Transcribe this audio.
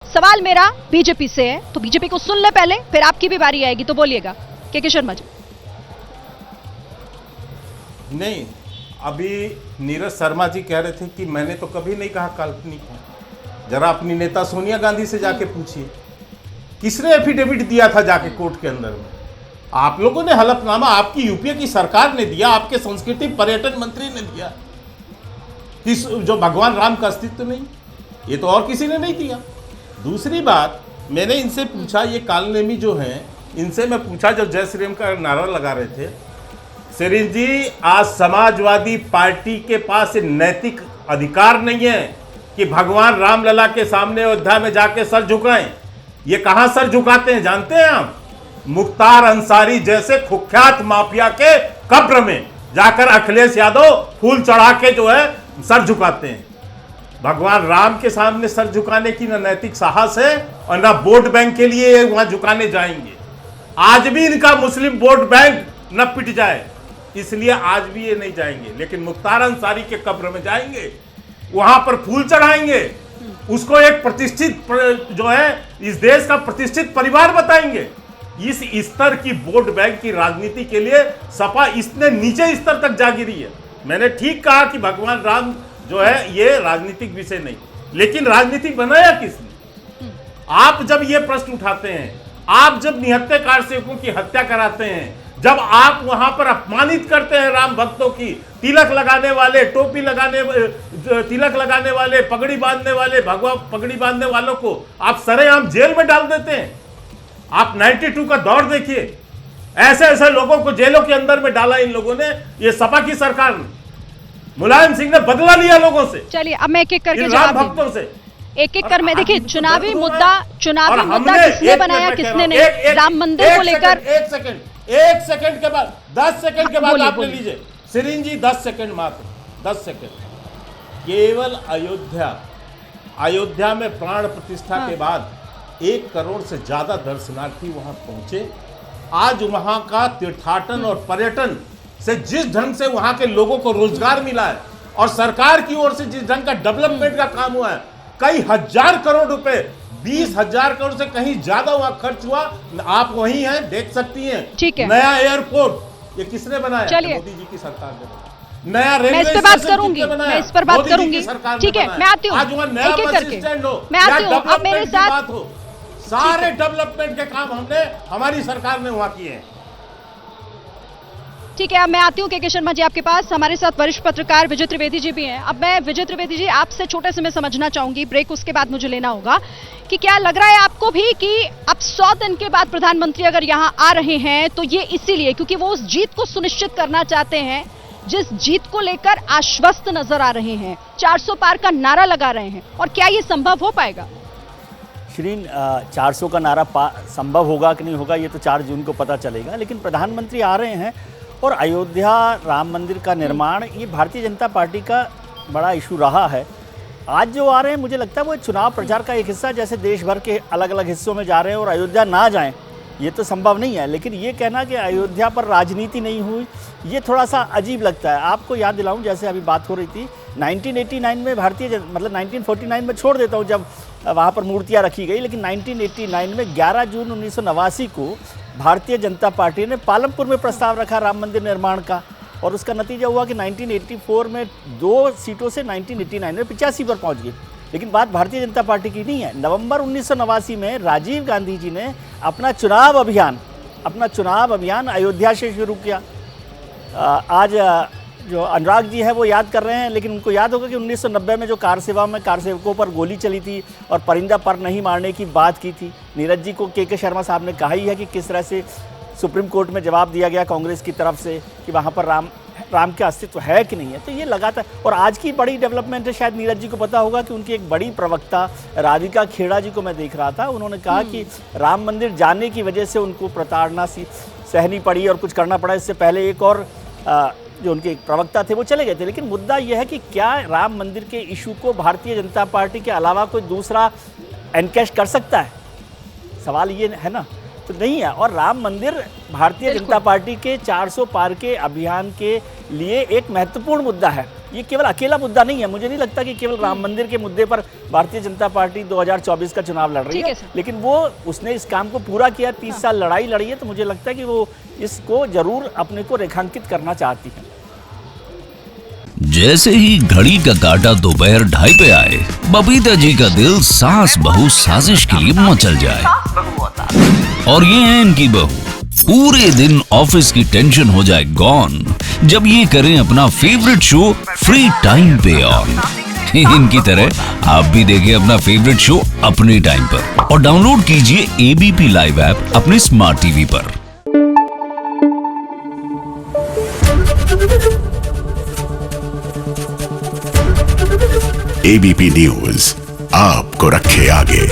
सवाल मेरा बीजेपी से है, तो बीजेपी को सुन ले पहले, फिर आपकी भी बारी आएगी तो बोलिएगा। के शर्मा जी। नहीं, अभी नीरज शर्मा जी कह रहे थे कि मैंने तो कभी नहीं कहा काल्पनिक है। जरा अपनी नेता सोनिया गांधी से जाके पूछिए, किसने एफिडेविट दिया था जाके कोर्ट के अंदर में? आप लोगों ने हलफनामा, आपकी यूपीए की सरकार ने दिया, आपके संस्कृति पर्यटन मंत्री ने दिया। किस जो भगवान राम का अस्तित्व नहीं, ये तो और किसी ने नहीं दिया। दूसरी बात, मैंने इनसे पूछा, ये कालनेमी जो हैं, इनसे मैं पूछा जब जय श्री राम का नारा लगा रहे थे, सिरिन जी आज समाजवादी पार्टी के पास नैतिक अधिकार नहीं है कि भगवान रामलला के सामने अयोध्या में जाके सर झुकाएं। ये कहां सर झुकाते हैं जानते हैं आप? मुख्तार अंसारी जैसे कुख्यात माफिया के कब्र में जाकर अखिलेश यादव फूल चढ़ा के जो है सर झुकाते हैं। भगवान राम के सामने सर झुकाने की न नैतिक साहस है और न वोट बैंक के लिए वहां झुकाने जाएंगे। आज भी इनका मुस्लिम वोट बैंक न पिट जाए, इसलिए आज भी ये नहीं जाएंगे, लेकिन मुख्तार अंसारी के कब्र में जाएंगे, वहां पर फूल चढ़ाएंगे, उसको एक प्रतिष्ठित जो है इस देश का प्रतिष्ठित परिवार बताएंगे। इस स्तर की वोट बैंक की राजनीति के लिए सपा इतने नीचे स्तर तक जा गिरी है। मैंने ठीक कहा कि भगवान राम जो है ये राजनीतिक विषय नहीं, लेकिन राजनीतिक बनाया किसने? आप जब ये प्रश्न उठाते हैं, आप जब निहत्थे सेवकों की हत्या कराते हैं, जब आप वहां पर अपमानित करते हैं राम भक्तों की, तिलक लगाने वाले, टोपी लगाने, तिलक लगाने वाले, पगड़ी बांधने वाले, भगवा पगड़ी बांधने वालों को आप सरेआम जेल में डाल देते हैं। आप 92 का दौर देखिए, ऐसे ऐसे लोगों को जेलों के अंदर में डाला इन लोगों ने, ये सपा की सरकार ने। मुलायम सिंह ने बदला लिया लोगों से। चलिए अब मैं एक एक करके राम भक्तों से एक एक कर मैं देखिए चुनावी मुद्दा किसने बनाया, किसने नहीं, राम मंदिर को लेकर। एक सेकंड के बाद 10 सेकंड के बाद आप ले लीजिए सिरिन जी, 10 सेकंड मात्र, 10 सेकंड। केवल अयोध्या में प्राण प्रतिष्ठा के बाद 1 करोड़ से ज्यादा दर्शनार्थी वहां पहुंचे। आज वहां का तीर्थाटन और पर्यटन से जिस ढंग से वहां के लोगों को रोजगार मिला है और सरकार की ओर से जिस ढंग का डेवलपमेंट का काम हुआ है, कई हजार करोड़ रुपए, 20,000 करोड़ से कहीं ज्यादा वहां खर्च हुआ। आप वहीं हैं, देख सकती हैं। ठीक है। नया एयरपोर्ट ये किसने बनाया? मोदी जी की सरकार ने बनाया। नया रेलवे मैं इस पे बात करूंगी, मैं इस पर बात करूंगी। ठीक है, मैं आती हूँ, आज वहां नया बस स्टैंड हो, मैं आती हूँ, आप मेरे साथ हो, सारे डेवलपमेंट के काम हमने, हमारी सरकार ने वहां किए हैं। ठीक है, अब मैं आती हूँ के शर्मा जी आपके पास। हमारे साथ वरिष्ठ पत्रकार विजय त्रिवेदी जी भी हैं। अब मैं विजय त्रिवेदी जी आपसे छोटे से मैं समझना चाहूंगी, ब्रेक उसके बाद मुझे लेना होगा, कि क्या लग रहा है आपको भी कि अब 100 दिन के बाद प्रधानमंत्री अगर यहाँ आ रहे हैं तो ये इसीलिए क्योंकि वो उस जीत को सुनिश्चित करना चाहते हैं जिस जीत को लेकर आश्वस्त नजर आ रहे हैं, 400 पार का नारा लगा रहे हैं, और क्या ये संभव हो पाएगा? श्रीन, 400 का नारा संभव होगा कि नहीं होगा ये तो 4 जून को पता चलेगा, लेकिन प्रधानमंत्री आ रहे हैं और अयोध्या राम मंदिर का निर्माण ये भारतीय जनता पार्टी का बड़ा इशू रहा है। आज जो आ रहे हैं मुझे लगता है वो चुनाव प्रचार का एक हिस्सा, जैसे देश भर के अलग अलग हिस्सों में जा रहे हैं और अयोध्या ना जाएं ये तो संभव नहीं है, लेकिन ये कहना कि अयोध्या पर राजनीति नहीं हुई ये थोड़ा सा अजीब लगता है। आपको याद दिलाऊं, जैसे अभी बात हो रही थी 1989 में मतलब 1949 में छोड़ देता हूं जब वहाँ पर मूर्तियाँ रखी गई, लेकिन 1989 में 11 जून 1989 को भारतीय जनता पार्टी ने पालमपुर में प्रस्ताव रखा राम मंदिर निर्माण का, और उसका नतीजा हुआ कि 1984 में 2 सीटों से 1989 में 85 पर पहुंच गई। लेकिन बात भारतीय जनता पार्टी की नहीं है। नवंबर 1989 में राजीव गांधी जी ने अपना चुनाव अभियान अयोध्या से शुरू किया। आज जो अनुराग जी है वो याद कर रहे हैं, लेकिन उनको याद होगा कि 1990 में जो कार सेवकों पर गोली चली थी और परिंदा पर नहीं मारने की बात की थी। नीरज जी को के शर्मा साहब ने कहा ही है कि किस तरह से सुप्रीम कोर्ट में जवाब दिया गया कांग्रेस की तरफ से कि वहाँ पर राम का अस्तित्व है कि नहीं है। तो ये लगातार, और आज की बड़ी डेवलपमेंट है, शायद नीरज जी को पता होगा कि उनकी एक बड़ी प्रवक्ता राधिका खेड़ा जी को मैं देख रहा था, उन्होंने कहा कि राम मंदिर जाने की वजह से उनको प्रताड़ना सी सहनी पड़ी और कुछ करना पड़ा। इससे पहले एक और जो उनके एक प्रवक्ता थे वो चले गए थे। लेकिन मुद्दा यह है कि क्या राम मंदिर के इशू को भारतीय जनता पार्टी के अलावा कोई दूसरा एनकैश कर सकता है? सवाल ये है ना, तो नहीं है। और राम मंदिर भारतीय जनता पार्टी के 400 पार के अभियान के लिए एक महत्वपूर्ण मुद्दा है। ये केवल अकेला मुद्दा नहीं है। मुझे नहीं लगता कि केवल राम मंदिर के मुद्दे पर भारतीय जनता पार्टी 2024 का चुनाव लड़ रही ठीक है है, सर। लेकिन वो उसने इस काम को पूरा किया, 30 साल लड़ाई लड़ी है, तो मुझे लगता है कि वो इसको जरूर अपने को रेखांकित करना चाहती है। जैसे ही घड़ी का काटा दोपहर 2:30 पे आए, बबीता जी का दिल सास बहू साजिश के लिए मचल जाए। और ये है इनकी बहू, पूरे दिन ऑफिस की टेंशन हो जाए गॉन जब ये करें अपना फेवरेट शो फ्री टाइम पे ऑन। इनकी तरह आप भी देखें अपना फेवरेट शो अपने टाइम पर और डाउनलोड कीजिए एबीपी लाइव ऐप अपने स्मार्ट टीवी पर। एबीपी न्यूज आपको रखे आगे।